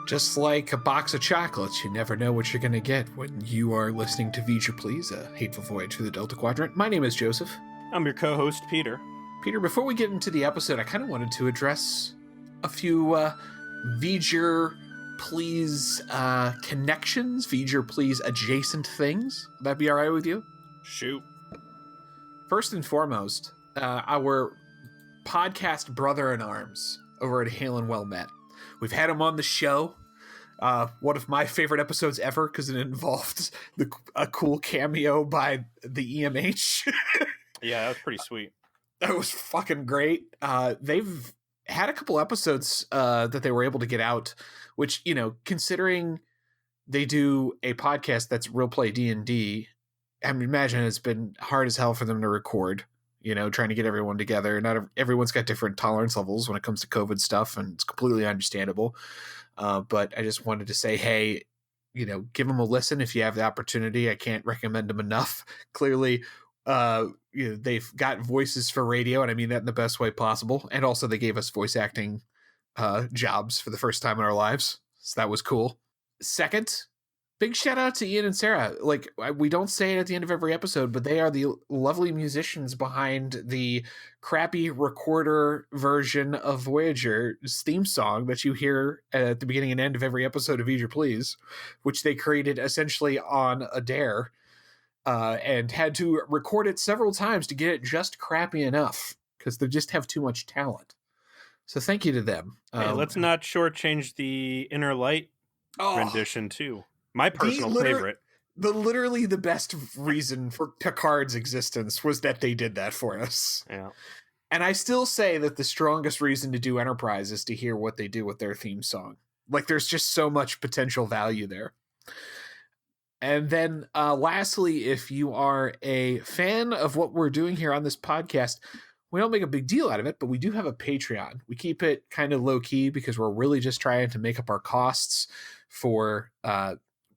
Just like a box of chocolates, you never know what you're going to get when you are listening to Voyager Please, a hateful voyage through the Delta Quadrant. My name is Joseph. I'm your co-host, Peter. Peter, before we get into the episode, I kind of wanted to address a few Voyager Please connections, Voyager Please adjacent things. Would that be all right with you? Shoot. First and foremost, our podcast brother-in-arms over at Hale and Well Met. We've had him on the show. One of my favorite episodes ever because it involved a cool cameo by the EMH. Yeah, that was pretty sweet. That was fucking great. They've had a couple episodes that they were able to get out, which, you know, considering they do a podcast that's Real Play D&D, I mean, imagine it's been hard as hell for them to record, you know, trying to get everyone together. Not everyone's got different tolerance levels when it comes to COVID stuff, and it's completely understandable. But I just wanted to say, hey, you know, give them a listen if you have the opportunity. I can't recommend them enough. Clearly, you know, they've got voices for radio, and I mean that in the best way possible. And also they gave us voice acting jobs for the first time in our lives. So that was cool. Second, big shout out to Ian and Sarah. Like, we don't say it at the end of every episode, but they are the lovely musicians behind the crappy recorder version of Voyager's theme song that you hear at the beginning and end of every episode of Voyager Please, which they created essentially on a dare and had to record it several times to get it just crappy enough because they just have too much talent. So thank you to them. Hey, let's not shortchange the Inner Light rendition too. My personal favorite. Literally the best reason for Picard's existence was that they did that for us. Yeah. And I still say that the strongest reason to do Enterprise is to hear what they do with their theme song. Like, there's just so much potential value there. And then lastly, if you are a fan of what we're doing here on this podcast, we don't make a big deal out of it, but we do have a Patreon. We keep it kind of low key because we're really just trying to make up our costs for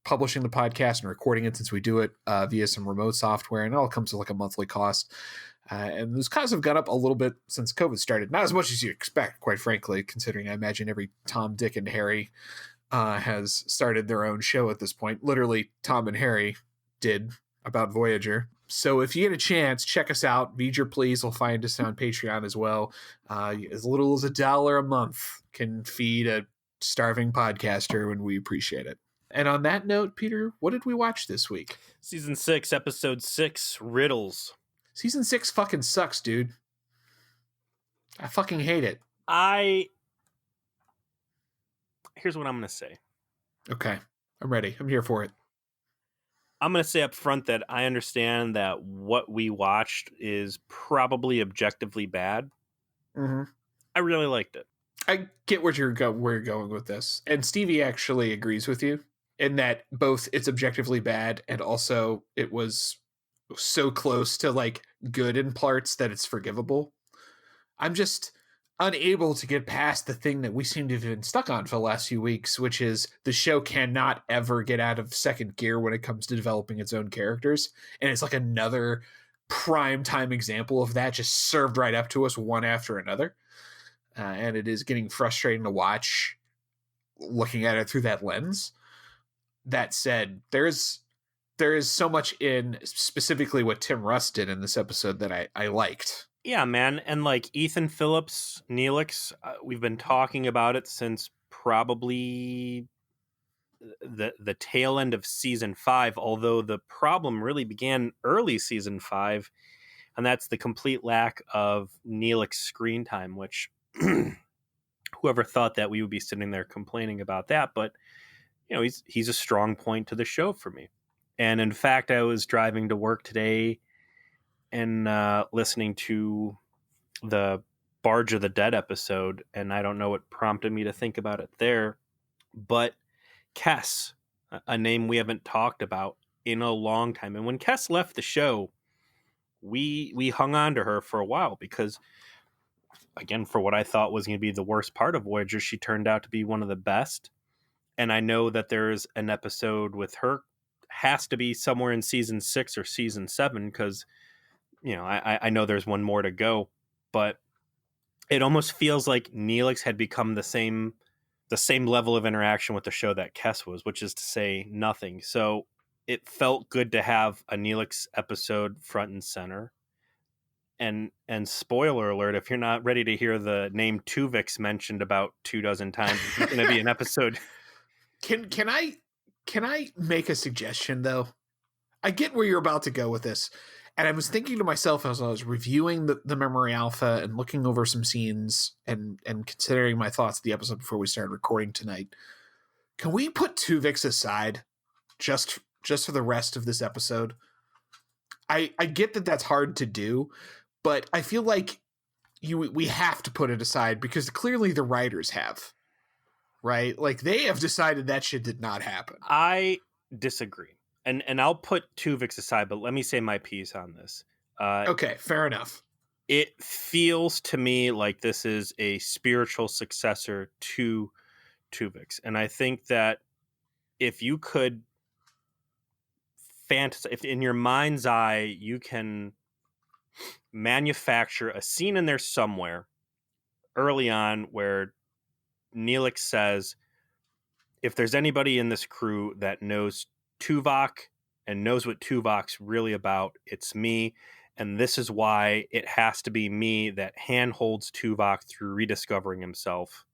publishing the podcast and recording it, since we do it via some remote software, and it all comes to like a monthly cost. And those costs have gone up a little bit since COVID started. Not as much as you expect, quite frankly, considering I imagine every Tom, Dick, and Harry has started their own show at this point. Literally, Tom and Harry did about Voyager. So if you get a chance, check us out. Voyager Please will find us on Patreon as well. As little as $1 a month can feed a starving podcaster, and we appreciate it. And on that note, Peter, what did we watch this week? Season 6, Episode 6, Riddles. Season 6 fucking sucks, dude. I fucking hate it. Here's what I'm going to say. Okay, I'm ready. I'm here for it. I'm going to say up front that I understand that what we watched is probably objectively bad. Mm-hmm. I really liked it. I get where you're going with this. And Stevie actually agrees with you in that both it's objectively bad and also it was so close to like good in parts that it's forgivable. I'm just unable to get past the thing that we seem to have been stuck on for the last few weeks, which is the show cannot ever get out of second gear when it comes to developing its own characters. And it's like another prime time example of that, just served right up to us one after another. And it is getting frustrating to watch looking at it through that lens. That said, there is so much in specifically what Tim Russ did in this episode that I liked. Yeah, man. And like Ethan Phillips, Neelix, we've been talking about it since probably the tail end of season 5, although the problem really began early season 5, and that's the complete lack of Neelix screen time, which whoever thought that we would be sitting there complaining about that, but you know, he's a strong point to the show for me. And in fact, I was driving to work today and listening to the Barge of the Dead episode, and I don't know what prompted me to think about it there, but Kes, a name we haven't talked about in a long time. And when Kes left the show, we hung on to her for a while because, again, for what I thought was going to be the worst part of Voyager, she turned out to be one of the best. And I know that there's an episode with her, has to be somewhere in season 6 or season 7, because, you know, I know there's one more to go, but it almost feels like Neelix had become the the same level of interaction with the show that Kess was, which is to say nothing. So it felt good to have a Neelix episode front and center. And spoiler alert, if you're not ready to hear the name Tuvix mentioned about 24 times, it's going to be an episode. Can I make a suggestion though? I get where you're about to go with this. And I was thinking to myself as I was reviewing the Memory Alpha and looking over some scenes and considering my thoughts of the episode before we started recording tonight. Can we put Tuvix aside just for the rest of this episode? I get that that's hard to do, but I feel like we have to put it aside because clearly the writers have, right? Like they have decided that shit did not happen. I disagree. And I'll put Tuvix aside, but let me say my piece on this. Okay, fair enough. It feels to me like this is a spiritual successor to Tuvix. And I think that if you could if in your mind's eye, you can manufacture a scene in there somewhere early on where Neelix says, if there's anybody in this crew that knows Tuvok and knows what Tuvok's really about, it's me. And this is why it has to be me that handholds Tuvok through rediscovering himself.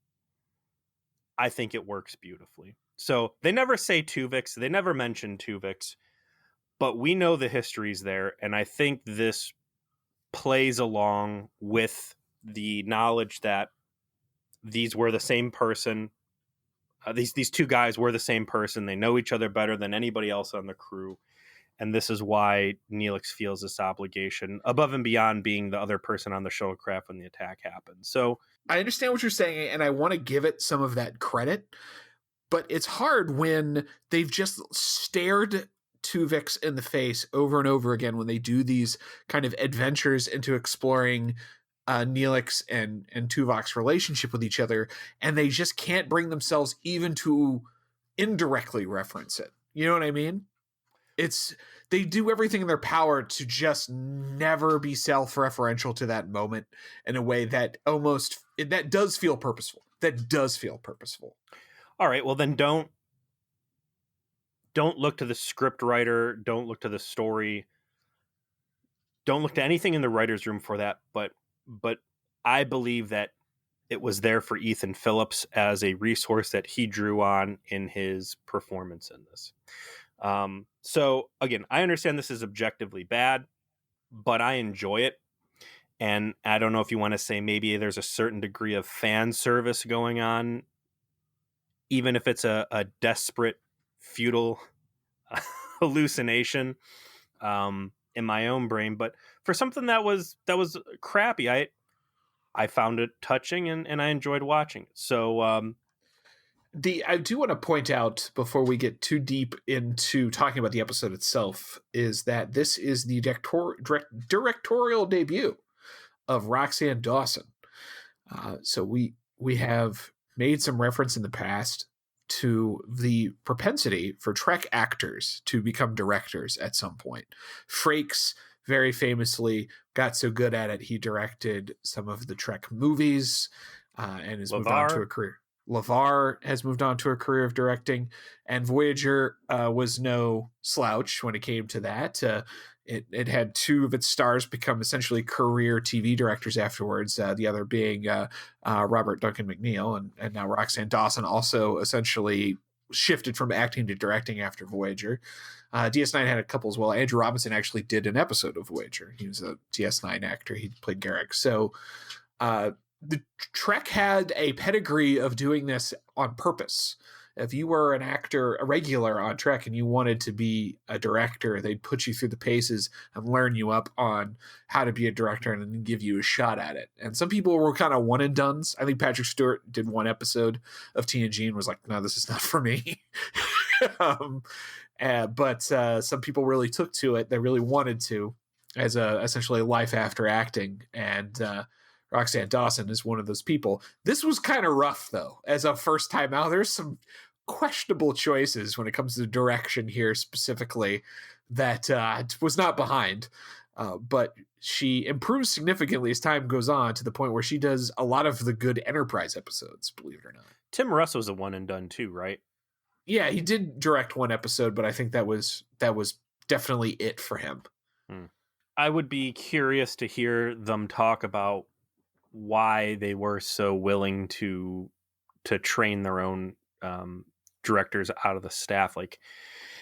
I think it works beautifully. So they never say Tuvix. They never mention Tuvix. But we know the history's there. And I think this plays along with the knowledge that these were the same person. These two guys were the same person. They know each other better than anybody else on the crew. And this is why Neelix feels this obligation above and beyond being the other person on the shuttlecraft when the attack happens. So I understand what you're saying, and I want to give it some of that credit, but it's hard when they've just stared Tuvix in the face over and over again when they do these kind of adventures into exploring Neelix and Tuvok's relationship with each other, and they just can't bring themselves even to indirectly reference it. You know what I mean? They do everything in their power to just never be self-referential to that moment in a way that that does feel purposeful. All right, well then don't look to the script writer, don't look to the story, don't look to anything in the writer's room for that, but I believe that it was there for Ethan Phillips as a resource that he drew on in his performance in this. So again, I understand this is objectively bad, but I enjoy it. And I don't know if you want to say maybe there's a certain degree of fan service going on, even if it's a desperate, futile hallucination in my own brain. But for something that was crappy, I found it touching and I enjoyed watching it. So I do want to point out before we get too deep into talking about the episode itself is that this is the directorial debut of Roxann Dawson. So we have made some reference in the past to the propensity for Trek actors to become directors at some point. Frakes very famously got so good at it, he directed some of the Trek movies and has moved on to a career. LeVar has moved on to a career of directing, and Voyager was no slouch when it came to that. It had two of its stars become essentially career TV directors afterwards, the other being Robert Duncan McNeil, and now Roxann Dawson also essentially shifted from acting to directing after Voyager. DS9 had a couple as well. Andrew Robinson actually did an episode of Voyager. He was a DS9 actor. He played Garrick. So the Trek had a pedigree of doing this on purpose. If you were an actor, a regular on Trek, and you wanted to be a director, they'd put you through the paces and learn you up on how to be a director and then give you a shot at it. And some people were kind of one and dones. I think Patrick Stewart did one episode of TNG and was like, no, this is not for me. But some people really took to it. They really wanted to as essentially life after acting. And Roxann Dawson is one of those people. This was kind of rough, though. As a first time out, there's some questionable choices when it comes to direction here specifically that was not behind. but she improves significantly as time goes on, to the point where she does a lot of the good Enterprise episodes, believe it or not. Tim Russ was a one and done too, right? Yeah, he did direct one episode, but I think that was definitely it for him. I would be curious to hear them talk about why they were so willing to train their own directors out of the staff. Like,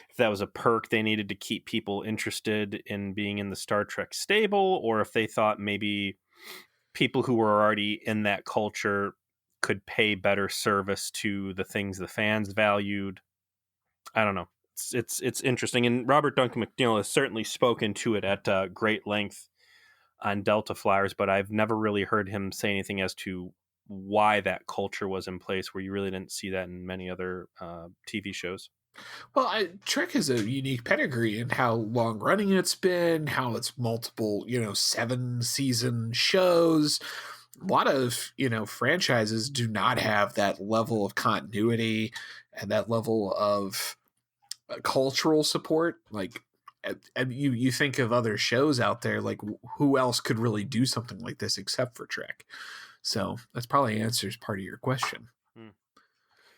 if that was a perk they needed to keep people interested in being in the Star Trek stable, or if they thought maybe people who were already in that culture could pay better service to the things the fans valued. I don't know. It's interesting, and Robert Duncan McNeil has certainly spoken to it at great length on Delta Flyers, but I've never really heard him say anything as to why that culture was in place, where you really didn't see that in many other TV shows. Well, Trek has a unique pedigree in how long running it's been, how it's multiple, 7-season shows. A lot of, franchises do not have that level of continuity and that level of cultural support. Like, and you think of other shows out there, like who else could really do something like this except for Trek? So that's probably answers part of your question.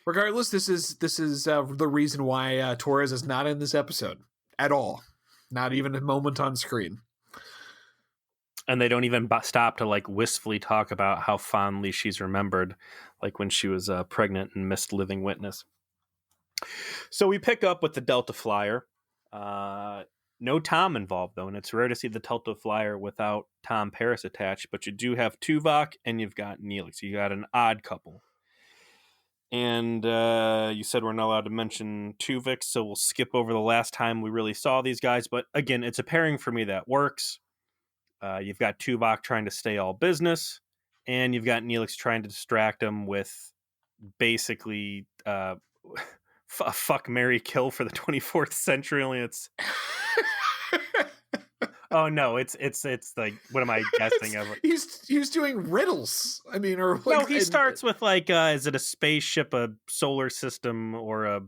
Regardless, this is the reason why Torres is not in this episode at all. Not even a moment on screen. And they don't even stop to like wistfully talk about how fondly she's remembered, like when she was pregnant and missed Living Witness. So we pick up with the Delta Flyer. No Tom involved, though, and it's rare to see the Delta Flyer without Tom Paris attached, but you do have Tuvok and you've got Neelix. You got an odd couple. And you said we're not allowed to mention Tuvix, so we'll skip over the last time we really saw these guys. But again, it's a pairing for me that works. You've got Tuvok trying to stay all business, and you've got Neelix trying to distract him with basically fuck, marry, kill for the 24th century. Only it's oh no, it's like, what am I guessing of? He's doing riddles. I mean, or like, no, he starts with like, is it a spaceship, a solar system, or a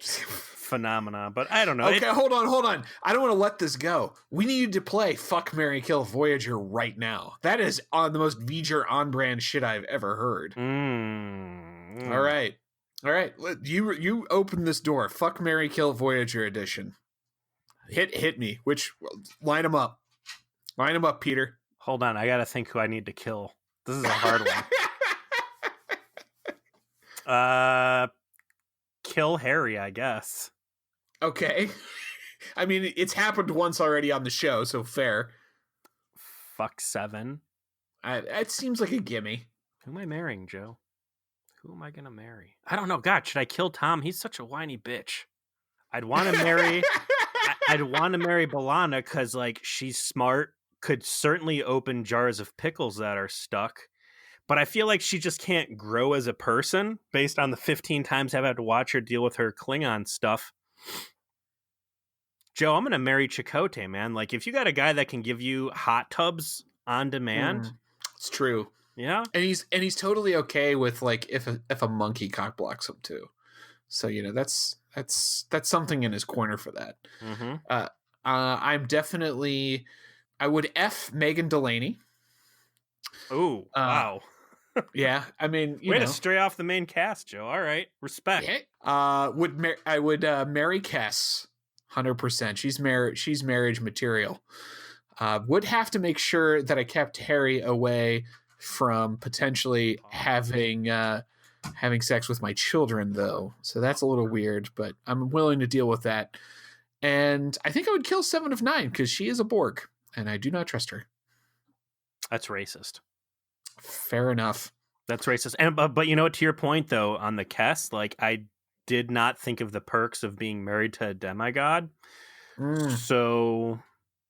phenomena? But I don't know. Okay, hold on. I don't want to let this go. We need to play Fuck, Marry, Kill Voyager right now. That is on the most Voyager on-brand shit I've ever heard. All right. You open this door. Fuck, Marry, Kill Voyager edition. Hit me. Line them up. Line them up, Peter. Hold on, I gotta think who I need to kill. This is a hard one. Kill Harry, I guess. Okay. I mean, it's happened once already on the show, so fair. Fuck Seven. It seems like a gimme. Who am I marrying, Joe? Who am I gonna marry? I don't know. God, should I kill Tom? He's such a whiny bitch. I'd want to marry. I'd want to marry B'Elanna because, like, she's smart, could certainly open jars of pickles that are stuck, but I feel like she just can't grow as a person based on the 15 times I've had to watch her deal with her Klingon stuff. Joe, I'm going to marry Chakotay, man. Like, if you got a guy that can give you hot tubs on demand. It's true. Yeah. And he's totally okay with, like, if a monkey cock blocks him too. So, that's something in his corner for that. I would F Megan Delaney. Oh, wow. Yeah, I mean, way to stray off the main cast, Joe. All right, respect. Yeah. I would marry Cass, 100%. She's marriage material. Would have to make sure that I kept Harry away from potentially having sex with my children, though. So that's a little weird, but I'm willing to deal with that. And I think I would kill 7 of 9 because she is a Borg, and I do not trust her. That's racist. Fair enough. That's racist. And but you know what? To your point, though, on the Kess, like, I did not think of the perks of being married to a demigod. So,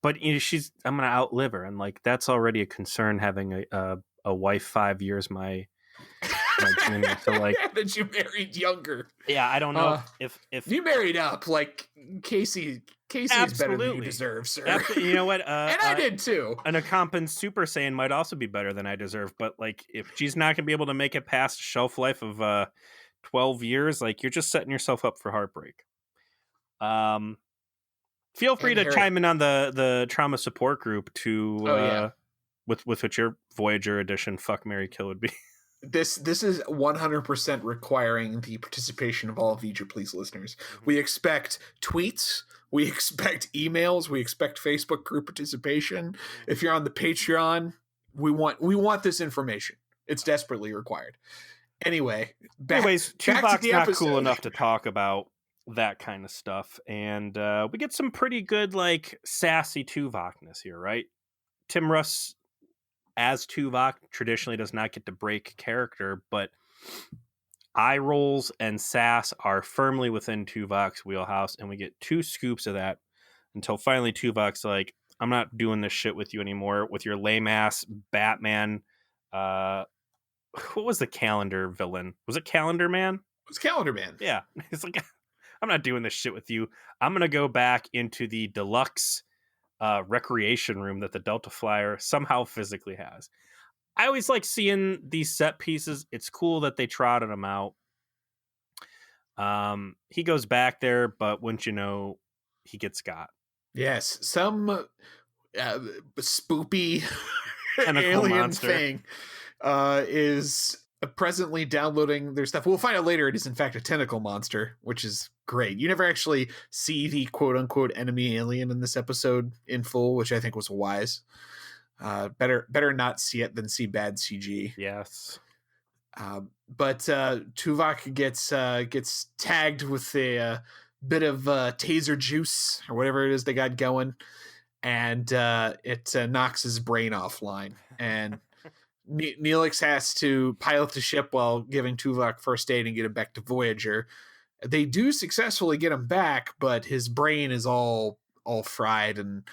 but I'm gonna outlive her, and like that's already a concern, having a wife 5 years my junior. So like that you married younger. Yeah, I don't know if you married up, like Casey is better than you deserve, sir. You know what? And I did too. An Accomplished Super Saiyan might also be better than I deserve, but like if she's not gonna be able to make it past shelf life of 12 years, like you're just setting yourself up for heartbreak. Feel free And to Harry. chime in on the trauma support group to with what your Voyager edition fuck Marry Kill would be. This is 100% requiring the participation of all Voyager Please listeners. We expect tweets, we expect emails, we expect Facebook group participation. If you're on the Patreon, we want this information. It's desperately required. Anyways, Tuvok's not cool enough to talk about that kind of stuff, and we get some pretty good like sassy Tuvokness here, right? Tim Russ as Tuvok traditionally does not get to break character, but eye rolls and sass are firmly within Tuvok's wheelhouse, and we get 2 scoops of that until finally Tuvok's like, I'm not doing this shit with you anymore with your lame ass Batman. What was the Calendar villain? Was it Calendar Man? It was Calendar Man. Yeah. He's like, I'm not doing this shit with you. I'm going to go back into the deluxe recreation room that the Delta Flyer somehow physically has. I always like seeing these set pieces. It's cool that they trotted them out. He goes back there, but wouldn't you know, he gets got. Yes, some spoopy Tentacle alien monster thing is presently downloading their stuff. We'll find out later it is in fact a tentacle monster, which is great. You never actually see the quote-unquote enemy alien in this episode in full, which I think was wise. Better not see it than see bad CG. Yes. But Tuvok gets tagged with a bit of taser juice or whatever it is they got going, and it knocks his brain offline. And Neelix has to pilot the ship while giving Tuvok first aid and get him back to Voyager. They do successfully get him back, but his brain is all fried, and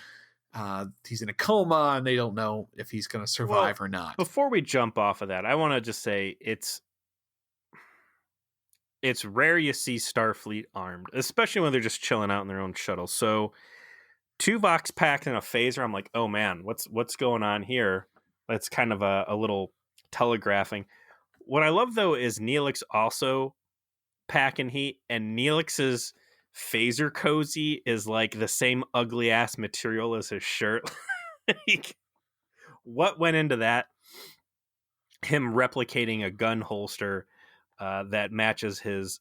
he's in a coma, and they don't know if he's going to survive or not. Before we jump off of that, I want to just say it's rare you see Starfleet armed, especially when they're just chilling out in their own shuttle. So Tuvok's packed in a phaser. I'm like, oh man, what's going on here? That's kind of a little telegraphing. What I love though is Neelix also packing heat, and Neelix's phaser cozy is like the same ugly ass material as his shirt. Like, what went into that? Him replicating a gun holster that matches his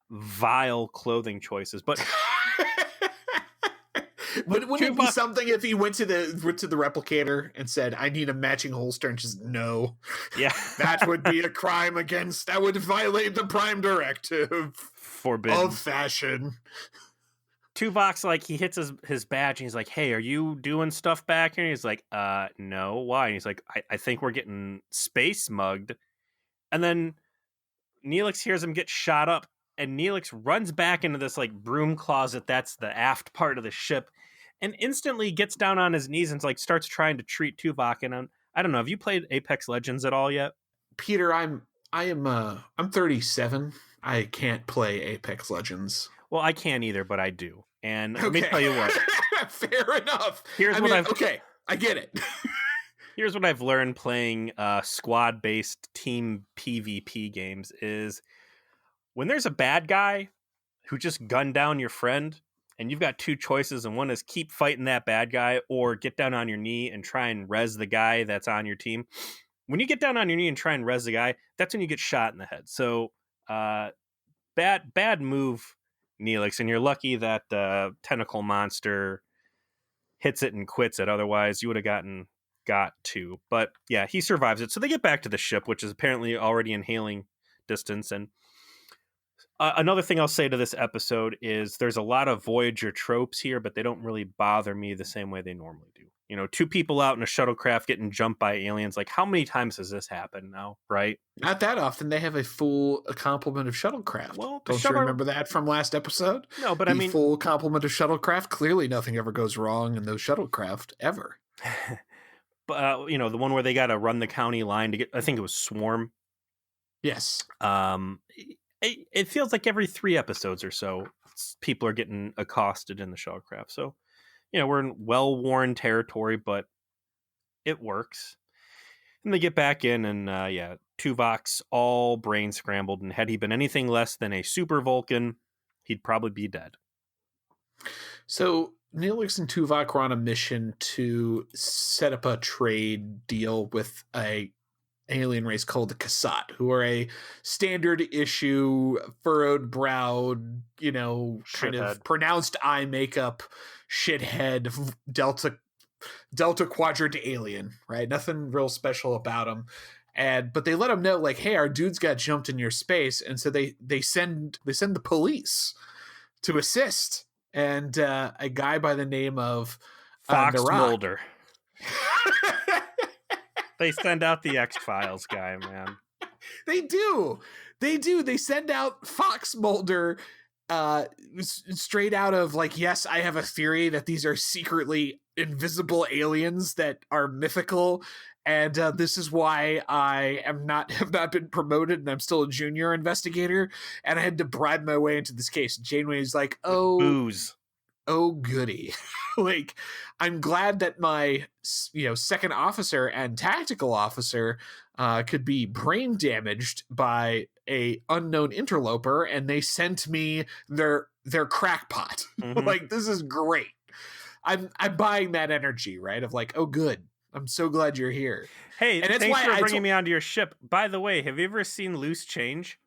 vile clothing choices, but wouldn't it be something if he went to the replicator and said, I need a matching holster, and just no. Yeah. That would be a crime that would violate the Prime Directive. Forbidden. Of fashion. Tuvok's like, he hits his badge and he's like, hey, are you doing stuff back here? And he's like, no, why? And he's like, I think we're getting space mugged. And then Neelix hears him get shot up, and Neelix runs back into this like broom closet that's the aft part of the ship, and instantly gets down on his knees and like starts trying to treat Tuvok. And I don't know, have you played Apex Legends at all yet? Peter, I'm 37. I can't play Apex Legends. Well, I can't either, but I do. And let me tell you what. Fair enough. Okay, I get it. Here's what I've learned playing squad-based team PvP games is when there's a bad guy who just gunned down your friend, and you've got 2 choices, and one is keep fighting that bad guy or get down on your knee and try and res the guy that's on your team. When you get down on your knee and try and res the guy, that's when you get shot in the head. So bad move, Neelix, and you're lucky that tentacle monster hits it and quits it. Otherwise, you would have got to. But yeah, he survives it. So they get back to the ship, which is apparently already in hailing distance. And another thing I'll say to this episode is there's a lot of Voyager tropes here, but they don't really bother me the same way they normally do. You know, 2 people out in a shuttlecraft getting jumped by aliens. Like, how many times has this happened now, right? Not that often. They have a full complement of shuttlecraft. Well, don't you remember that from last episode? No, but I mean, full complement of shuttlecraft. Clearly, nothing ever goes wrong in those shuttlecraft ever. But you know, the one where they got to run the county line to get, I think it was Swarm. Yes. It feels like every 3 episodes or so, people are getting accosted in the shuttlecraft. So, you know, we're in well-worn territory, but it works. And they get back in, and Tuvok's all brain scrambled, and had he been anything less than a super Vulcan, he'd probably be dead. So Neelix and Tuvok were on a mission to set up a trade deal with a alien race called the Kasat, who are a standard issue, furrowed browed, kind Shithead. of pronounced eye makeup, shithead, Delta Quadrant alien, right? Nothing real special about them. But they let them know, like, hey, our dudes got jumped in your space, and so they send the police to assist. And a guy by the name of Fox Narak. Mulder. They send out the X-Files guy, man. They do. They send out Fox Mulder straight out of, like, yes, I have a theory that these are secretly invisible aliens that are mythical, and this is why I have not been promoted, and I'm still a junior investigator, and I had to bribe my way into this case. Janeway's like, Booze. Oh goody. Like, I'm glad that my second officer and tactical officer could be brain damaged by a unknown interloper, and they sent me their crackpot. Mhm. Like, this is great. I'm buying that energy, right? Of like, oh good, I'm so glad you're here. Hey, and thanks for bringing me onto your ship. By the way, have you ever seen Loose Change?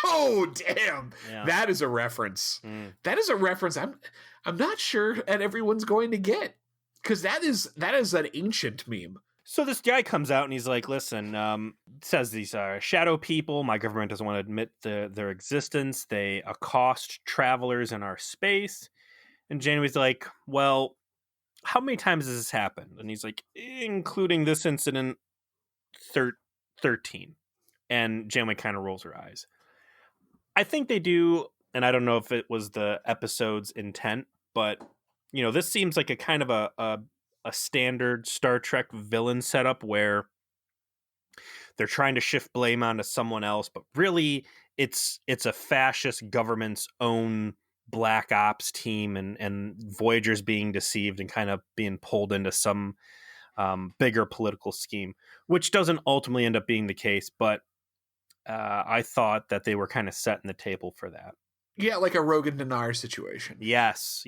Oh damn. Yeah. That is a reference. That is a reference I'm not sure that everyone's going to get, because that is an ancient meme. So this guy comes out and he's like, listen, says these are shadow people. My government doesn't want to admit their existence. They accost travelers in our space. And Janeway's like, well, how many times has this happened? And he's like, including this incident, 13. And Janeway kind of rolls her eyes. I think they do, and I don't know if it was the episode's intent, but this seems like a kind of a standard Star Trek villain setup where they're trying to shift blame onto someone else, but really it's a fascist government's own black ops team, and Voyager's being deceived and kind of being pulled into some bigger political scheme, which doesn't ultimately end up being the case, but I thought that they were kind of setting the table for that. Yeah, like a Rogan Dinar situation. Yes.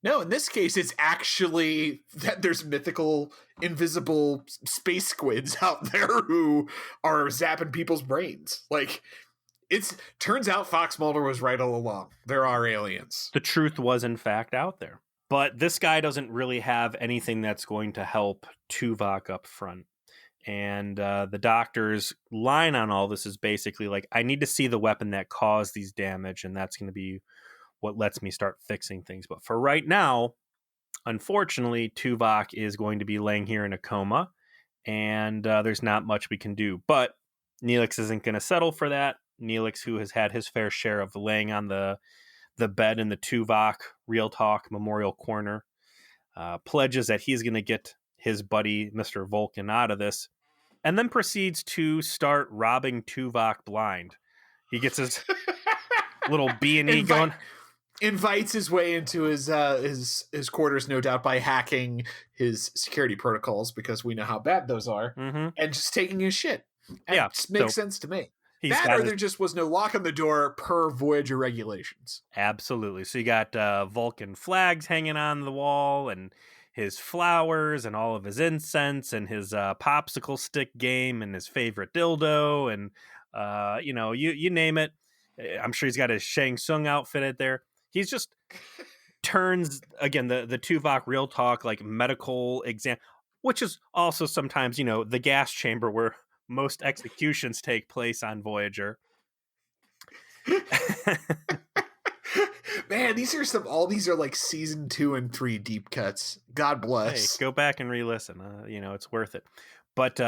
No, in this case, it's actually that there's mythical, invisible space squids out there who are zapping people's brains. Like, turns out Fox Mulder was right all along. There are aliens. The truth was, in fact, out there. But this guy doesn't really have anything that's going to help Tuvok up front. And the doctor's line on all this is basically like, I need to see the weapon that caused these damage, and that's going to be what lets me start fixing things. But for right now, unfortunately, Tuvok is going to be laying here in a coma, and there's not much we can do. But Neelix isn't going to settle for that. Neelix, who has had his fair share of laying on the bed in the Tuvok Real Talk Memorial Corner, pledges that he's going to get his buddy Mr. Vulcan out of this, and then proceeds to start robbing Tuvok blind. He gets his little B&E going. Invites his way into his quarters, no doubt, by hacking his security protocols, because we know how bad those are, and just taking his shit. And it just makes sense to me. There just was no lock on the door per Voyager regulations. Absolutely. So you got Vulcan flags hanging on the wall, and his flowers, and all of his incense, and his popsicle stick game, and his favorite dildo, and you name it. I'm sure he's got his Shang Tsung outfit out there. He's just turns, again, the Tuvok Real Talk, like, medical exam, which is also sometimes, the gas chamber where most executions take place on Voyager. Man, these are like season 2 and 3 deep cuts. God bless. Hey, go back and re-listen. It's worth it. But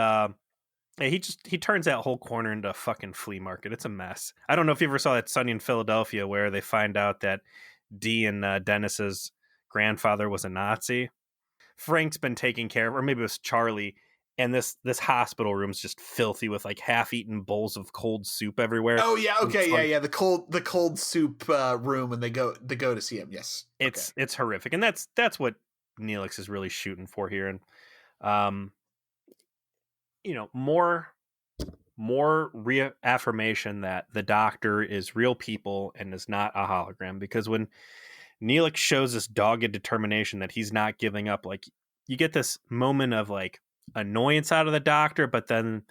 he turns that whole corner into a fucking flea market. It's a mess. I don't know if you ever saw that Sunny in Philadelphia where they find out that Dee and Dennis's grandfather was a Nazi. Frank's been taking care of, or maybe it was Charlie, and this hospital room's just filthy with like half-eaten bowls of cold soup everywhere. Oh yeah, okay, yeah. The cold soup room, and they go to see him. Yes, it's horrific, and that's what Neelix is really shooting for here, and more reaffirmation that the Doctor is real people and is not a hologram. Because when Neelix shows this dogged determination that he's not giving up. Like, you get this moment of like annoyance out of the Doctor, but then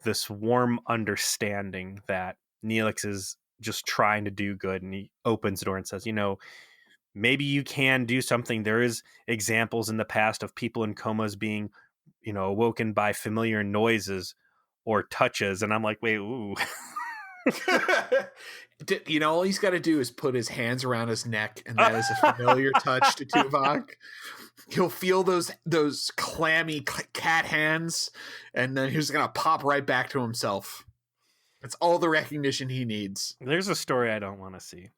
this warm understanding that Neelix is just trying to do good, and he opens the door and says, maybe you can do something. There is examples in the past of people in comas being, awoken by familiar noises or touches. And I'm like, wait, ooh. All he's got to do is put his hands around his neck, and that is a familiar touch to Tuvok. He'll feel those clammy cat hands, and then he's going to pop right back to himself. It's all the recognition he needs. There's a story I don't want to see.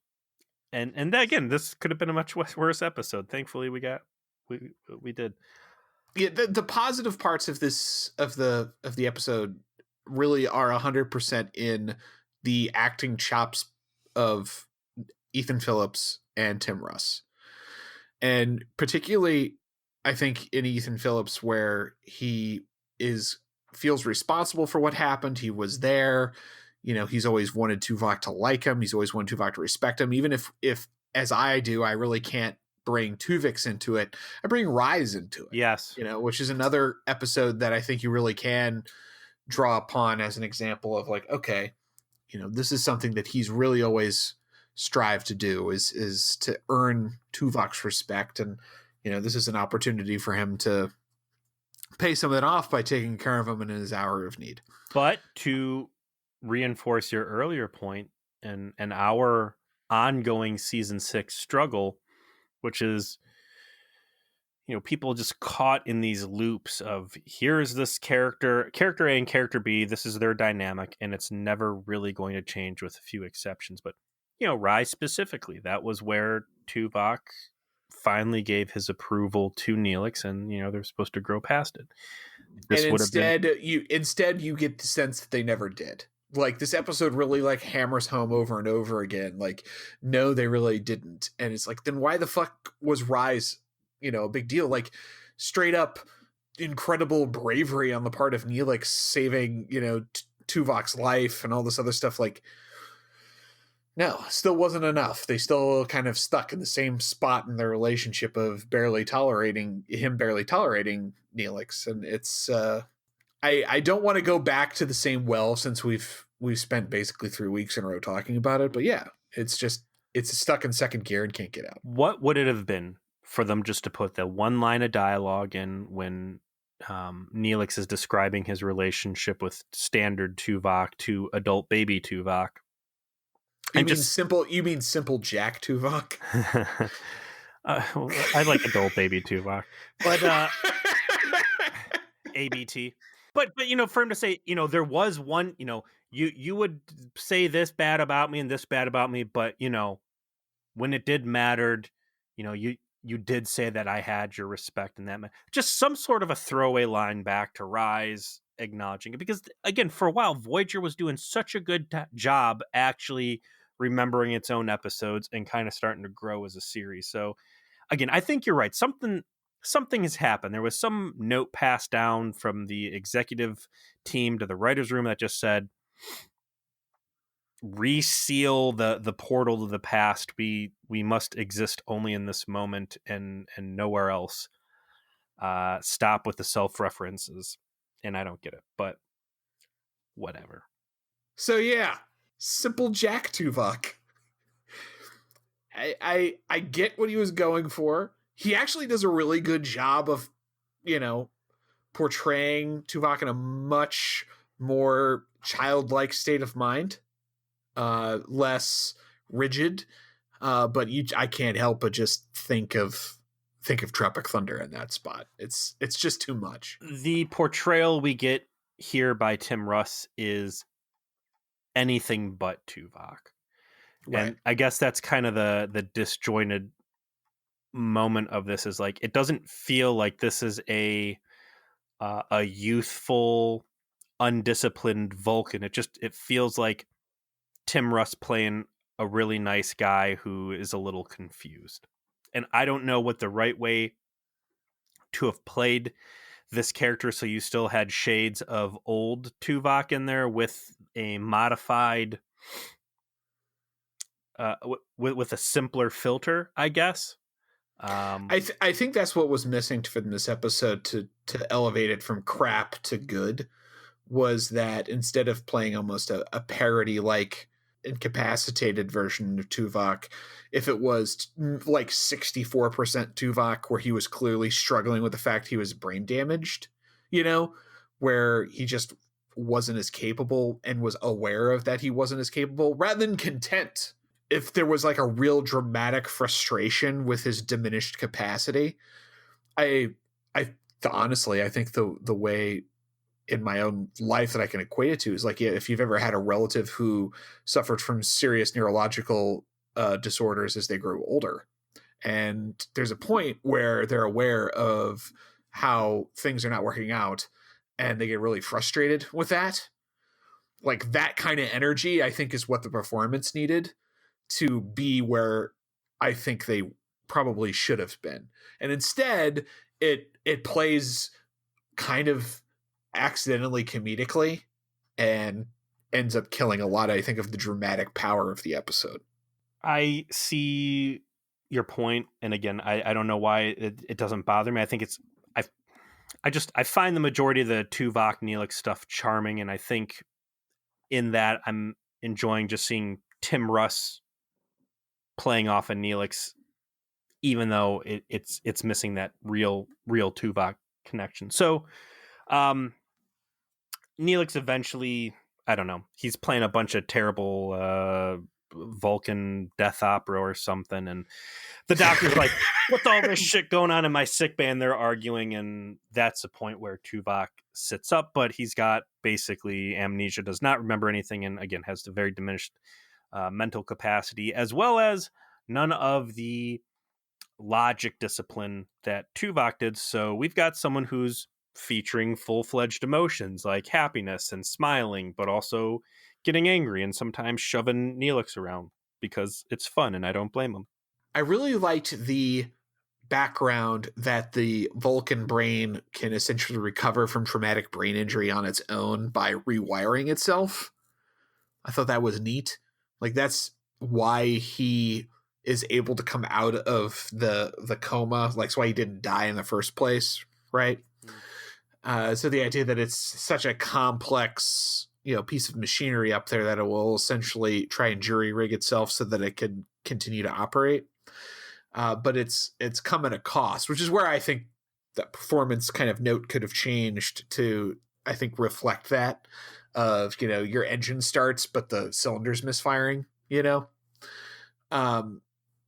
And again, this could have been a much worse episode. Thankfully, we did. Yeah, the positive parts of the episode really are 100% in the acting chops of Ethan Phillips and Tim Russ, and particularly, I think in Ethan Phillips, where he feels responsible for what happened. He was there. He's always wanted Tuvok to like him. He's always wanted Tuvok to respect him. Even if as I do, I really can't bring Tuvix into it. I bring Rise into it. Yes. Which is another episode that I think you really can draw upon as an example of like, okay, this is something that he's really always strived to do is to earn Tuvok's respect. And, this is an opportunity for him to pay some of that off by taking care of him in his hour of need. But to reinforce your earlier point and our ongoing season 6 struggle, which is, people just caught in these loops of here's this character A and character B, this is their dynamic, and it's never really going to change with a few exceptions. But, Rise specifically, that was where Tuvok finally gave his approval to Neelix, and, they're supposed to grow past it. This and instead you get the sense that they never did. Like, this episode really like hammers home over and over again. Like, no, they really didn't. And it's like, then why the fuck was Rise, a big deal? Like, straight up incredible bravery on the part of Neelix saving, Tuvok's life and all this other stuff. Like, no, still wasn't enough. They still kind of stuck in the same spot in their relationship of barely tolerating Neelix. And it's, I don't want to go back to the same well, since we've spent basically 3 weeks in a row talking about it. But yeah, it's stuck in second gear and can't get out. What would it have been for them just to put the one line of dialogue in when Neelix is describing his relationship with standard Tuvok to adult baby Tuvok? You mean simple Jack Tuvok? I like adult baby Tuvok, but ABT. But for him to say, there was one, you would say this bad about me and this bad about me, but when it did mattered, you did say that I had your respect, and that just some sort of a throwaway line back to Rise acknowledging it, because again, for a while Voyager was doing such a good job actually remembering its own episodes and kind of starting to grow as a series. So again, I think you're right. Something has happened. There was some note passed down from the executive team to the writer's room that just said, reseal the portal to the past. We must exist only in this moment and nowhere else. Stop with the self-references. And I don't get it, but whatever. So yeah, simple Jack Tuvok. I get what he was going for. He actually does a really good job of, portraying Tuvok in a much more childlike state of mind, less rigid. But I can't help but just think of Tropic Thunder in that spot. It's just too much. The portrayal we get here by Tim Russ is anything but Tuvok. Right. And I guess that's kind of the disjointed moment of this, is like, it doesn't feel like this is a youthful, undisciplined Vulcan. It feels like Tim Russ playing a really nice guy who is a little confused. And I don't know what the right way to have played this character, so you still had shades of old Tuvok in there with a modified with a simpler filter, I guess. I think that's what was missing from this episode to elevate it from crap to good, was that instead of playing almost a parody like incapacitated version of Tuvok, if it was like 64% Tuvok, where he was clearly struggling with the fact he was brain damaged, where he just wasn't as capable and was aware of that he wasn't as capable, rather than content. If there was like a real dramatic frustration with his diminished capacity, I honestly, I think the way in my own life that I can equate it to is like, if you've ever had a relative who suffered from serious neurological disorders as they grew older, and there's a point where they're aware of how things are not working out and they get really frustrated with that. Like that kind of energy, I think, is what the performance needed to be where I think they probably should have been. And instead it plays kind of accidentally comedically and ends up killing a lot, I think, of the dramatic power of the episode. I see your point, and again, I don't know why it doesn't bother me. I think I find the majority of the Tuvok Neelix stuff charming, and I think in that I'm enjoying just seeing Tim Russ playing off a Neelix, even though it's missing that real Tuvok connection. So Neelix eventually, I don't know, he's playing a bunch of terrible Vulcan death opera or something, and the doctor's like, what's all this shit going on in my sick bay? And they're arguing, and that's the point where Tuvok sits up, but he's got basically amnesia, does not remember anything, and again has the very diminished mental capacity, as well as none of the logic discipline that Tuvok did. So we've got someone who's featuring full-fledged emotions like happiness and smiling, but also getting angry and sometimes shoving Neelix around because it's fun, and I don't blame him. I really liked the background that the Vulcan brain can essentially recover from traumatic brain injury on its own by rewiring itself. I thought that was neat. Like, that's why he is able to come out of the coma. Like, that's why he didn't die in the first place, right? So the idea that it's such a complex, piece of machinery up there that it will essentially try and jury rig itself so that it can continue to operate. But it's come at a cost, which is where I think that performance kind of note could have changed to, I think, reflect that of, your engine starts, but the cylinder's misfiring,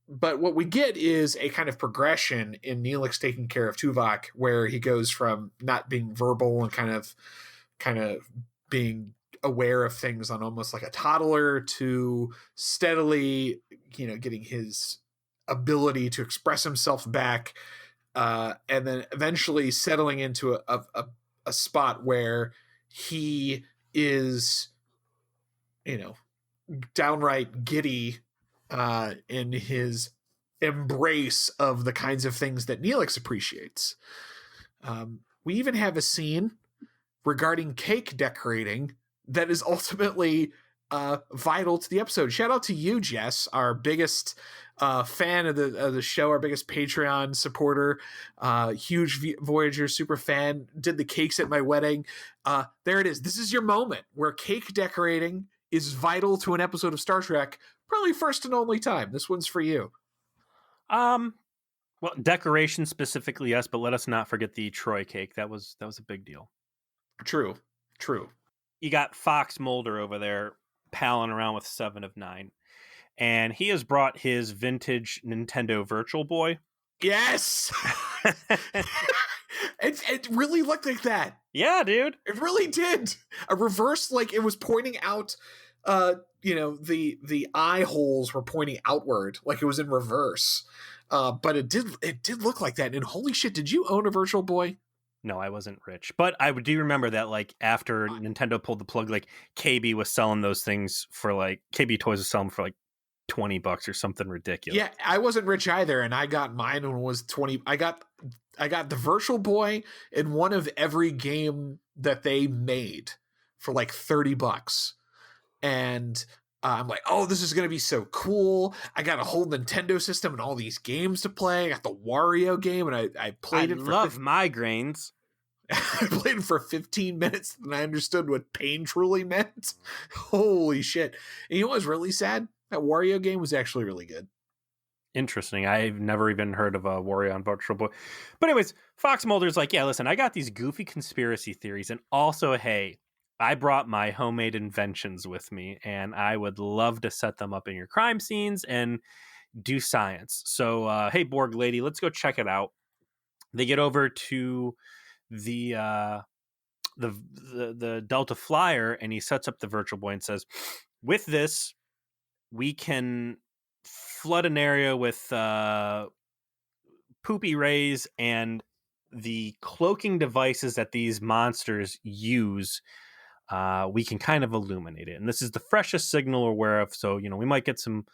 But what we get is a kind of progression in Neelix taking care of Tuvok, where he goes from not being verbal and kind of being aware of things on almost like a toddler to steadily, getting his ability to express himself back, and then eventually settling into a spot where he is, downright giddy in his embrace of the kinds of things that Neelix appreciates. We even have a scene regarding cake decorating that is ultimately vital to the episode. Shout out to you, Jess, our biggest fan of the show, our biggest Patreon supporter, huge Voyager super fan, did the cakes at my wedding. There it is. This is your moment where cake decorating is vital to an episode of Star Trek. Probably first and only time. This one's for you. Well, decoration specifically, yes, but let us not forget the Troy cake. That was a big deal. True. You got Fox Mulder over there palling around with 7 of 9, and he has brought his vintage Nintendo Virtual Boy. Yes. It really looked like that. Yeah, dude. It really did. A reverse, like it was pointing out. The eye holes were pointing outward, like it was in reverse. But it did look like that. And holy shit, did you own a Virtual Boy? No, I wasn't rich, but I do remember that, like, after Nintendo pulled the plug, like KB was selling those things for like KB Toys was selling for like $20 or something ridiculous. Yeah, I wasn't rich either, and I got mine when it was 20. I got the Virtual Boy in one of every game that they made for like $30. And I'm like, oh, this is going to be so cool. I got a whole Nintendo system and all these games to play. I got the Wario game, and I played it for love migraines. I played it for 15 minutes, and I understood what pain truly meant. Holy shit. And you know what was really sad? That Wario game was actually really good. Interesting. I've never even heard of a Wario on Virtual Boy. But anyways, Fox Mulder's like, yeah, listen, I got these goofy conspiracy theories. And also, hey, I brought my homemade inventions with me, and I would love to set them up in your crime scenes and do science. So, hey, Borg lady, let's go check it out. They get over to the Delta Flyer, and he sets up the Virtual Boy and says, with this, we can flood an area with poopy rays, and the cloaking devices that these monsters use, we can kind of illuminate it. And this is the freshest signal we're aware of, so we might get some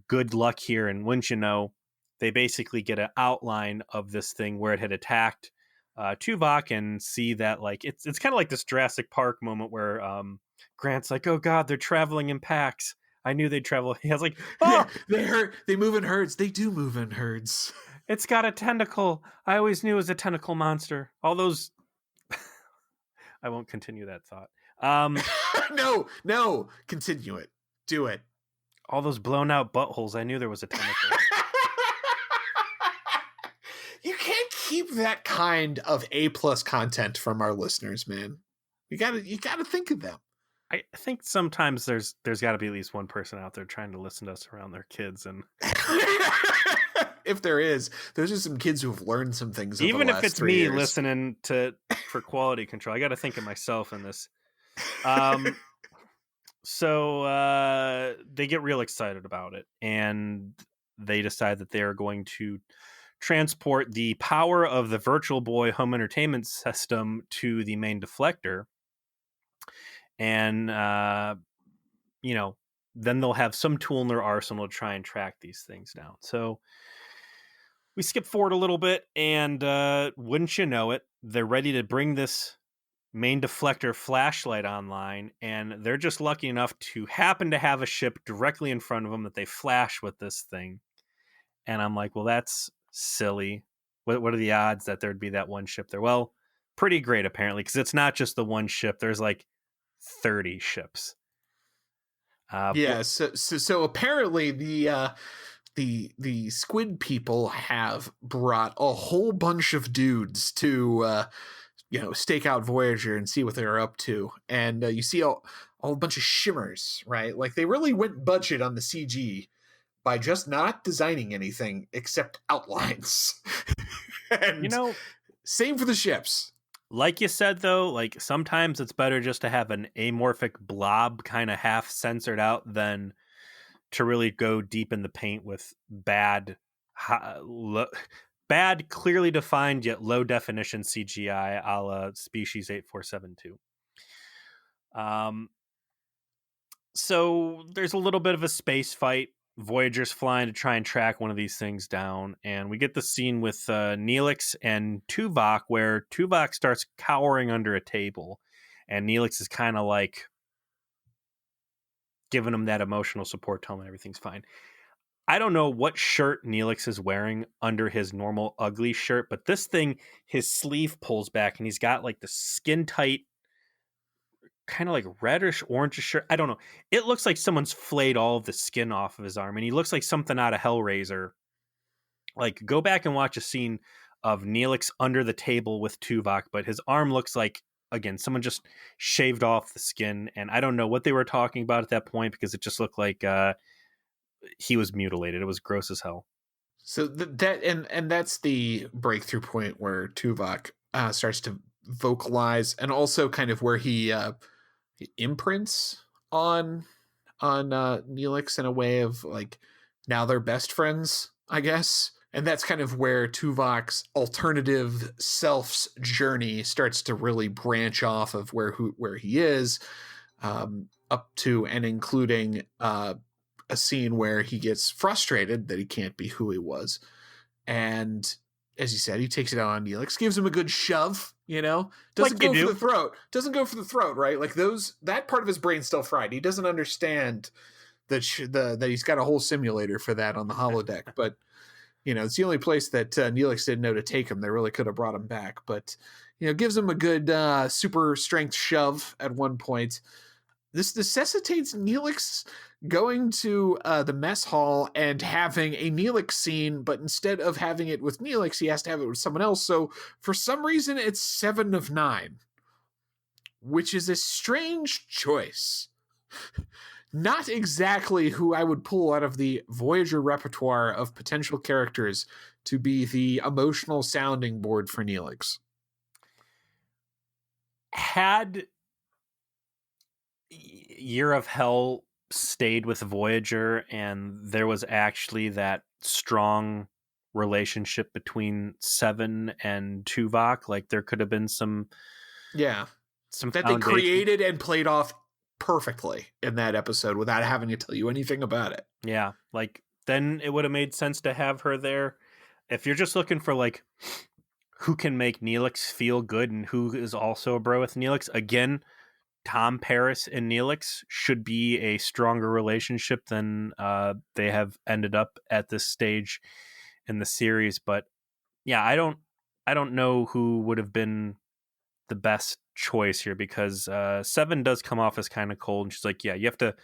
good luck here. And wouldn't you know, they basically get an outline of this thing where it had attacked Tuvok, and see that like it's kind of like this Jurassic Park moment where Grant's like, oh god, they're traveling in packs. I knew they'd travel. He was like, oh, yeah, they move in herds. They do move in herds. It's got a tentacle. I always knew it was a tentacle monster. All those. I won't continue that thought. No, continue it. Do it. All those blown out buttholes. I knew there was a tentacle. You can't keep that kind of A+ content from our listeners, man. You gotta think of them. I think sometimes there's got to be at least one person out there trying to listen to us around their kids, and if there is, those are some kids who have learned some things. Even if it's me years. listening for quality control, I got to think of myself in this. So they get real excited about it, and they decide that they are going to transport the power of the Virtual Boy home entertainment system to the main deflector. And, then they'll have some tool in their arsenal to try and track these things down. So we skip forward a little bit, and wouldn't you know it, they're ready to bring this main deflector flashlight online, and they're just lucky enough to happen to have a ship directly in front of them that they flash with this thing. And I'm like, well, that's silly. What are the odds that there'd be that one ship there? Well, pretty great, apparently, because it's not just the one ship. There's like 30 ships. So apparently the squid people have brought a whole bunch of dudes to stake out Voyager and see what they're up to, and you see a bunch of shimmers, right? Like they really went budget on the CG by just not designing anything except outlines. And same for the ships. Like you said, though, like sometimes it's better just to have an amorphic blob kind of half censored out than to really go deep in the paint with bad, clearly defined yet low definition CGI a la Species 8472. So there's a little bit of a space fight. Voyager's flying to try and track one of these things down, and we get the scene with Neelix and Tuvok, where Tuvok starts cowering under a table, and Neelix is kind of like giving him that emotional support, telling him everything's fine. I don't know what shirt Neelix is wearing under his normal ugly shirt, but this thing, his sleeve pulls back, and he's got like the skin tight, kind of like reddish orangish shirt. I don't know. It looks like someone's flayed all of the skin off of his arm, and he looks like something out of Hellraiser. Like, go back and watch a scene of Neelix under the table with Tuvok, but his arm looks like, again, someone just shaved off the skin, and I don't know what they were talking about at that point, because it just looked like he was mutilated. It was gross as hell. So that's the breakthrough point where Tuvok starts to vocalize, and also kind of where he imprints on Neelix in a way of like, now they're best friends, I guess. And that's kind of where Tuvok's alternative self's journey starts to really branch off of where he is, up to and including a scene where he gets frustrated that he can't be who he was, and as you said, he takes it out on Neelix, gives him a good shove, doesn't Like you go do. for the throat. Doesn't go for the throat, right? Like that part of his brain's still fried. He doesn't understand that he's got a whole simulator for that on the holodeck. But, it's the only place that Neelix didn't know to take him. They really could have brought him back. But, gives him a good super strength shove at one point. This necessitates Neelix going to the mess hall and having a Neelix scene, but instead of having it with Neelix, he has to have it with someone else. So for some reason, it's 7 of 9, which is a strange choice. Not exactly who I would pull out of the Voyager repertoire of potential characters to be the emotional sounding board for Neelix. Had Year of Hell stayed with Voyager and there was actually that strong relationship between Seven and Tuvok, like there could have been some that foundation. They created and played off perfectly in that episode without having to tell you anything about it. Yeah, like then it would have made sense to have her there. If you're just looking for like who can make Neelix feel good and who is also a bro with Neelix, again, Tom Paris and Neelix should be a stronger relationship than they have ended up at this stage in the series. But yeah, I don't know who would have been the best choice here, because Seven does come off as kind of cold, and she's like, yeah, you have to,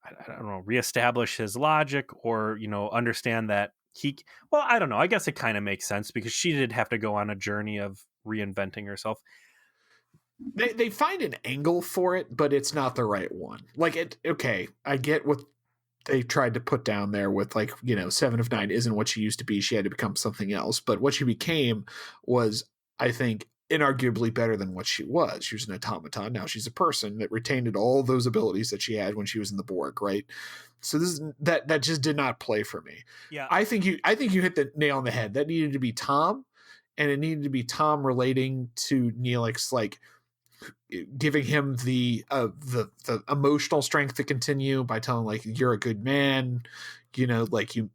I don't know, reestablish his logic or, understand that I don't know. I guess it kind of makes sense because she did have to go on a journey of reinventing herself. They find an angle for it, but it's not the right one. Like okay, I get what they tried to put down there with 7 of 9 isn't what she used to be. She had to become something else. But what she became was, I think, inarguably better than what she was. She was an automaton. Now she's a person that retained all those abilities that she had when she was in the Borg, right? So that just did not play for me. Yeah. I think you hit the nail on the head. That needed to be Tom, and it needed to be Tom relating to Neelix, like giving him the emotional strength to continue by telling like you're a good man, like you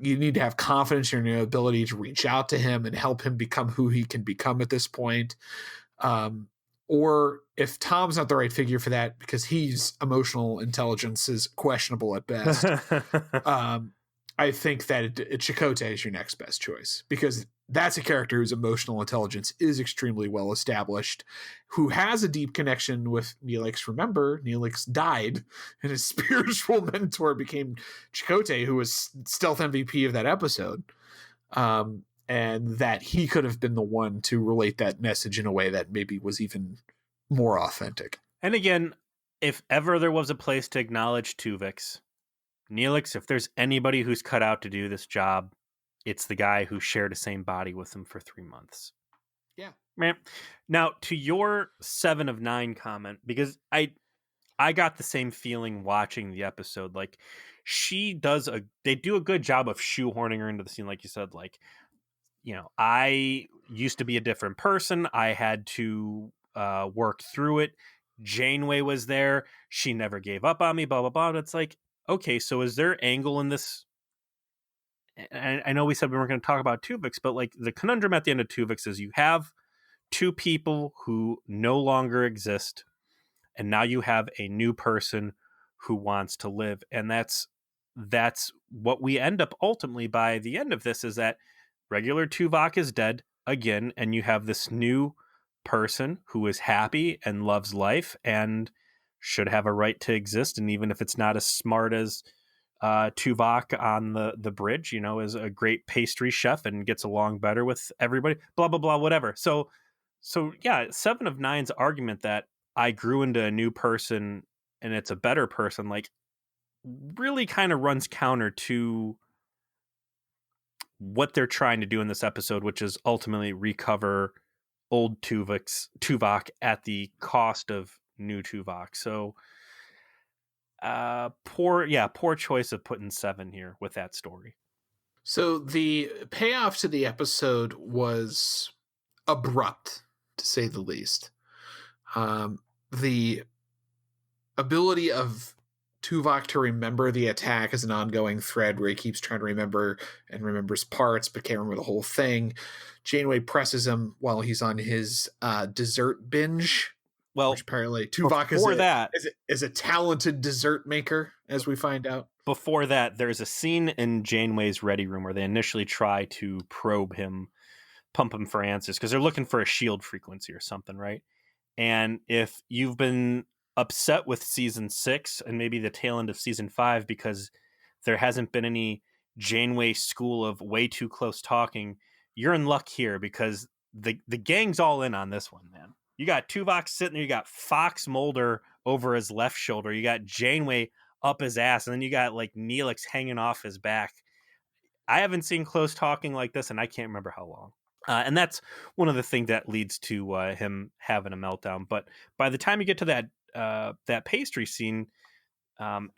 need to have confidence in your ability to reach out to him and help him become who he can become at this point. Or if Tom's not the right figure for that because his emotional intelligence is questionable at best, I think that Chakotay is your next best choice, because that's a character whose emotional intelligence is extremely well established, who has a deep connection with Neelix. Remember, Neelix died, and his spiritual mentor became Chakotay, who was stealth MVP of that episode. And that he could have been the one to relate that message in a way that maybe was even more authentic. And again, if ever there was a place to acknowledge Tuvix, Neelix, if there's anybody who's cut out to do this job, it's the guy who shared the same body with him for 3 months. Yeah. Man. Now, to your 7 of 9 comment, because I got the same feeling watching the episode. Like, they do a good job of shoehorning her into the scene, like you said. Like, I used to be a different person. I had to work through it. Janeway was there. She never gave up on me, blah, blah, blah. It's like, okay, so is there angle in this? And I know we said we weren't going to talk about Tuvix, but like the conundrum at the end of Tuvix is you have two people who no longer exist, and now you have a new person who wants to live. And that's what we end up ultimately by the end of this, is that regular Tuvok is dead again, and you have this new person who is happy and loves life and should have a right to exist. And even if it's not as smart as Tuvok on the bridge, is a great pastry chef and gets along better with everybody, blah, blah, blah, whatever. So yeah, 7 of 9's argument that I grew into a new person and it's a better person, like, really kind of runs counter to what they're trying to do in this episode, which is ultimately recover old Tuvok at the cost of new Tuvok. So poor choice of putting 7 here with that story. So the payoff to the episode was abrupt, to say the least. The ability of Tuvok to remember the attack as an ongoing thread where he keeps trying to remember and remembers parts but can't remember the whole thing. Janeway presses him while he's on his dessert binge. Well, which apparently Tuvok is a talented dessert maker, as we find out. Before that, there's a scene in Janeway's ready room where they initially try to probe him, pump him for answers, because they're looking for a shield frequency or something, right? And if you've been upset with season 6 and maybe the tail end of season 5 because there hasn't been any Janeway school of way too close talking, you're in luck here, because the gang's all in on this one, man. You got Tuvok sitting there, you got Fox Mulder over his left shoulder, you got Janeway up his ass, and then you got like Neelix hanging off his back. I haven't seen close talking like this, and I can't remember how long. And that's one of the things that leads to him having a meltdown. But by the time you get to that pastry scene,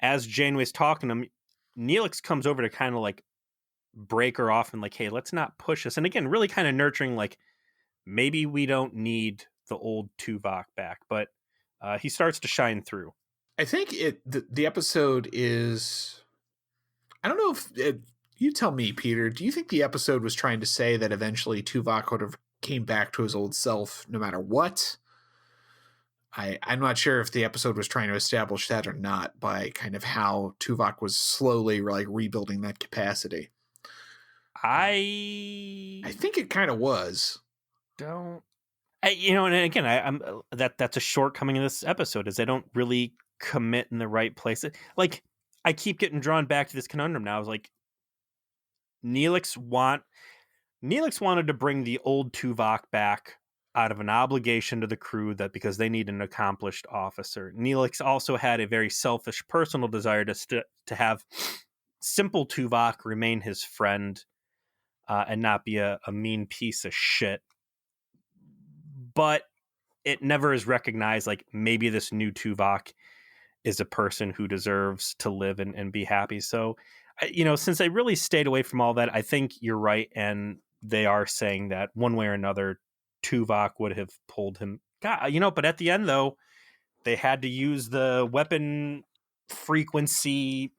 as Janeway's talking to him, Neelix comes over to kind of like break her off and like, hey, let's not push this. And again, really kind of nurturing, like, maybe we don't need the old Tuvok back. But he starts to shine through. I think the episode is... I don't know if... You tell me, Peter, do you think the episode was trying to say that eventually Tuvok would have came back to his old self no matter what? I'm not sure if the episode was trying to establish that or not by kind of how Tuvok was slowly like rebuilding that capacity. I think it kind of was. And again, I'm that's a shortcoming of this episode is they don't really commit in the right place. Like, I keep getting drawn back to this conundrum now. I was like, Neelix wanted to bring the old Tuvok back out of an obligation to the crew, that because they need an accomplished officer. Neelix also had a very selfish personal desire to have simple Tuvok remain his friend and not be a mean piece of shit. But it never is recognized, like, maybe this new Tuvok is a person who deserves to live and be happy. So, since I really stayed away from all that, I think you're right. And they are saying that one way or another, Tuvok would have pulled him. God, but at the end, though, they had to use the weapon frequency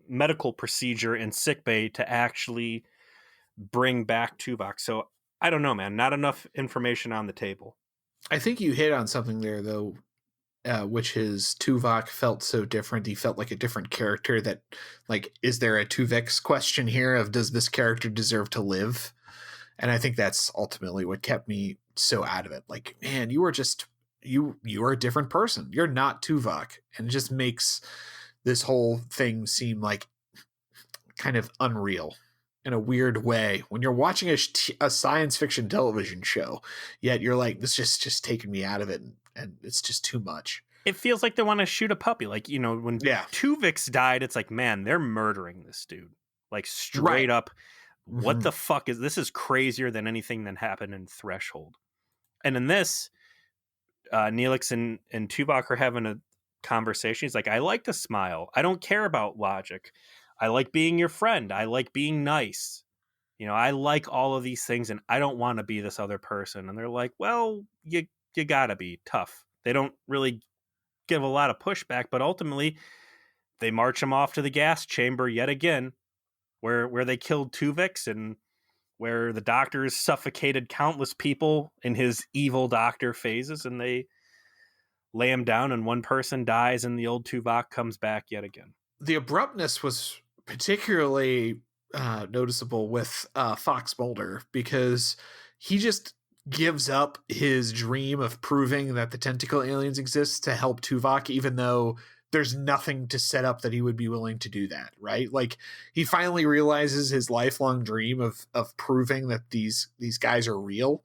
medical procedure in sickbay to actually bring back Tuvok. So I don't know, man. Not enough information on the table. I think you hit on something there, though, which is Tuvok felt so different. He felt like a different character that, like, is there a Tuvix question here of does this character deserve to live? And I think that's ultimately what kept me so out of it. Like, man, you are just, you are a different person. You're not Tuvok. And it just makes this whole thing seem like kind of unreal in a weird way when you're watching a science fiction television show, yet you're like, this just taking me out of it. And it's just too much. It feels like they want to shoot a puppy. Like, when Tuvix died, it's like, man, they're murdering this dude. Like, straight up. What the fuck this is crazier than anything that happened in Threshold. And in this, Neelix and Tuvok are having a conversation. He's like, I like to smile. I don't care about logic. I like being your friend. I like being nice. I like all of these things, and I don't want to be this other person. And they're like, well, you gotta be tough. They don't really give a lot of pushback, but ultimately they march him off to the gas chamber yet again, where they killed Tuvix and where the doctors suffocated countless people in his evil doctor phases, and they lay him down and one person dies and the old Tuvok comes back yet again. The abruptness was particularly noticeable with Fox Mulder, because he just gives up his dream of proving that the tentacle aliens exist to help Tuvok, even though there's nothing to set up that he would be willing to do that, right? Like, he finally realizes his lifelong dream of proving that these guys are real,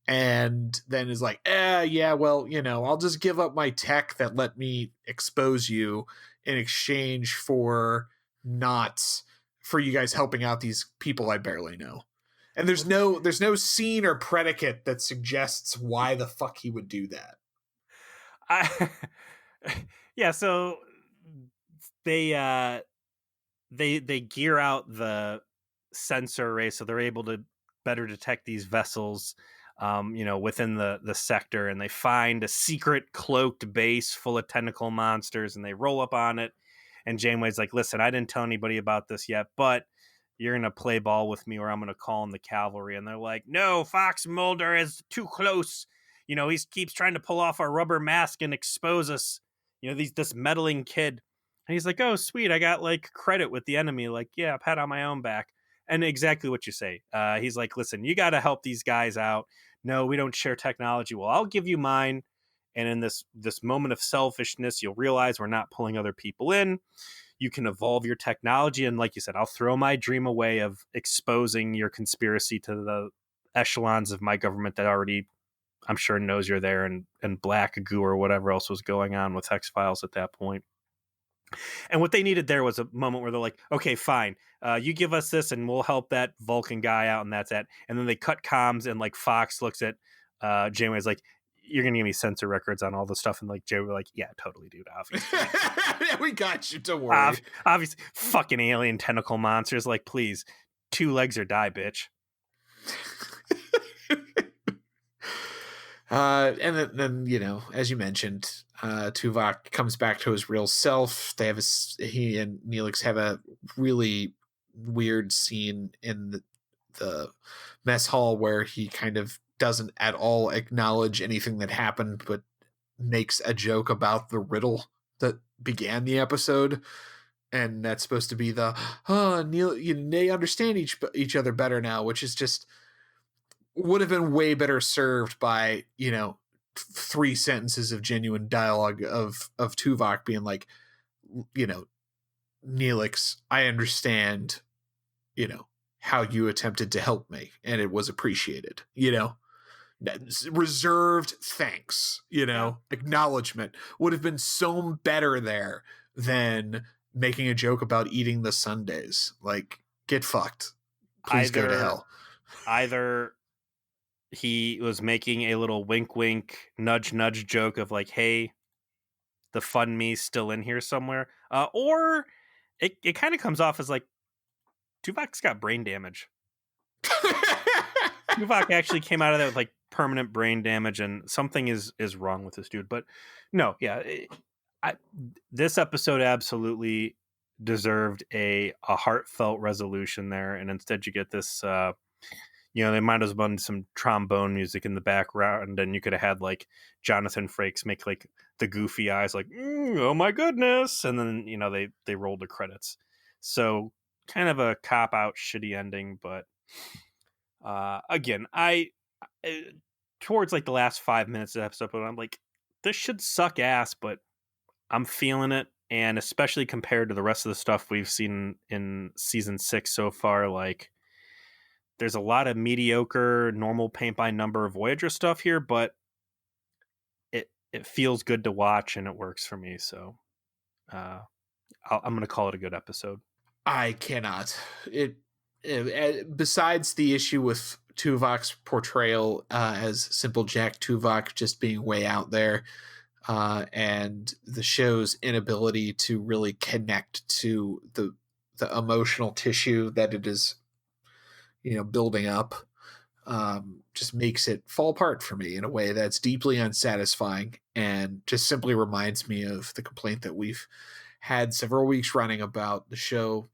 and then is like, yeah, well, I'll just give up my tech that let me expose you in exchange for you guys helping out these people I barely know. And there's no scene or predicate that suggests why the fuck he would do that. Yeah, so they gear out the sensor array so they're able to better detect these vessels within the sector, and they find a secret cloaked base full of tentacle monsters, and they roll up on it, And Janeway's like, listen, I didn't tell anybody about this yet, but you're going to play ball with me or I'm going to call in the cavalry. And they're like, no, Fox Mulder is too close. You know, he keeps trying to pull off our rubber mask and expose us. You know, this meddling kid. And he's like, oh, sweet. I got like credit with the enemy. Like, yeah, pat on my own back. And exactly what you say. He's like, listen, you got to help these guys out. No, we don't share technology. Well, I'll give you mine. And in this moment of selfishness, you'll realize we're not pulling other people in. You can evolve your technology. And like you said, I'll throw my dream away of exposing your conspiracy to the echelons of my government that already, I'm sure, knows you're there, and Black Goo or whatever else was going on with X-Files at that point. And what they needed there was a moment where they're like, okay, fine. You give us this and we'll help that Vulcan guy out, and that's it. And then they cut comms, and like Fox looks at Janeway's like, you're going to give me sensor records on all the stuff. And like Janeway, like, yeah, totally, dude. Obviously. Yeah, we got you. Don't worry. Obviously, fucking alien tentacle monsters. Like, please, 2 legs or die, bitch. And then, you know, as you mentioned, Tuvok comes back to his real self. He and Neelix have a really weird scene in the mess hall where he kind of doesn't at all acknowledge anything that happened, but makes a joke about the riddle that began the episode. And that's supposed to be Neil, they understand each other better now, which is just would have been way better served by, 3 sentences of genuine dialogue of Tuvok being like, Neelix, I understand, how you attempted to help me and it was appreciated, reserved thanks, acknowledgement would have been so better there than making a joke about eating the sundaes. Like, get fucked. Please go to hell. Either he was making a little wink, wink, nudge, nudge joke of like, hey, the fun me's still in here somewhere. Or it kind of comes off as like, Tuvok's got brain damage. Tuvok actually came out of that with like permanent brain damage, and something is wrong with this dude. But no, yeah, this episode absolutely deserved a heartfelt resolution there, and instead you get this. They might have done some trombone music in the background, and you could have had like Jonathan Frakes make like the goofy eyes, like oh my goodness, and then they rolled the credits. So kind of a cop out, shitty ending, but. Again, I towards like the last 5 minutes of the episode, I'm like, this should suck ass, but I'm feeling it, and especially compared to the rest of the stuff we've seen in season 6 so far, like there's a lot of mediocre, normal paint by number Voyager stuff here, but it feels good to watch and it works for me. So I'm going to call it a good episode. I cannot. Besides the issue with Tuvok's portrayal as simple Jack Tuvok just being way out there, and the show's inability to really connect to the emotional tissue that it is, building up, just makes it fall apart for me in a way that's deeply unsatisfying and just simply reminds me of the complaint that we've had several weeks running about the show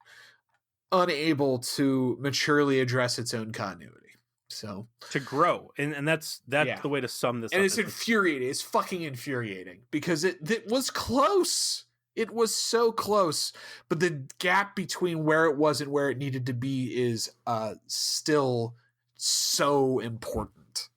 unable to maturely address its own continuity. So to grow, and that's yeah. The way to sum this and up. It's infuriating. It's fucking infuriating because it was close. It was so close, but the gap between where it was and where it needed to be is still so important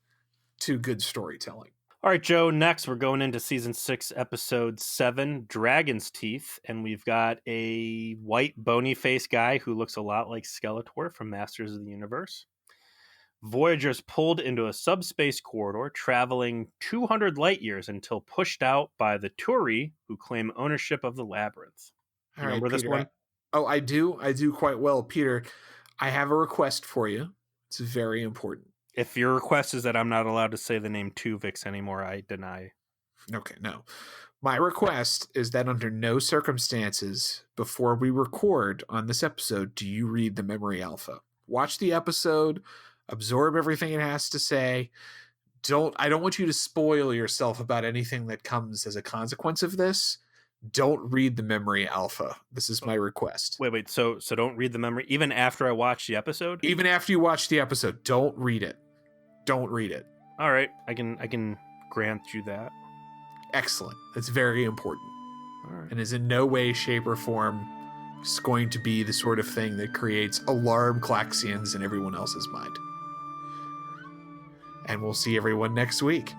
to good storytelling. All right, Joe, next we're going into season 6, episode 7, Dragon's Teeth, and we've got a white bony faced guy who looks a lot like Skeletor from Masters of the Universe. Voyager's pulled into a subspace corridor, traveling 200 light years until pushed out by the Turi, who claim ownership of the labyrinth. Remember this one? Oh, I do. I do quite well. Peter, I have a request for you. It's very important. If your request is that I'm not allowed to say the name Tuvix anymore, I deny. Okay, no. My request is that under no circumstances before we record on this episode do you read the Memory Alpha. Watch the episode, absorb everything it has to say. I don't want you to spoil yourself about anything that comes as a consequence of this, don't read the memory alpha. This is my request. Wait. So don't read the memory even after I watch the episode? Even after you watch the episode, don't read it. Don't read it. All right. I can grant you that. Excellent. That's very important. All right. And is in no way, shape, or form just going to be the sort of thing that creates alarm klaxions in everyone else's mind. And we'll see everyone next week.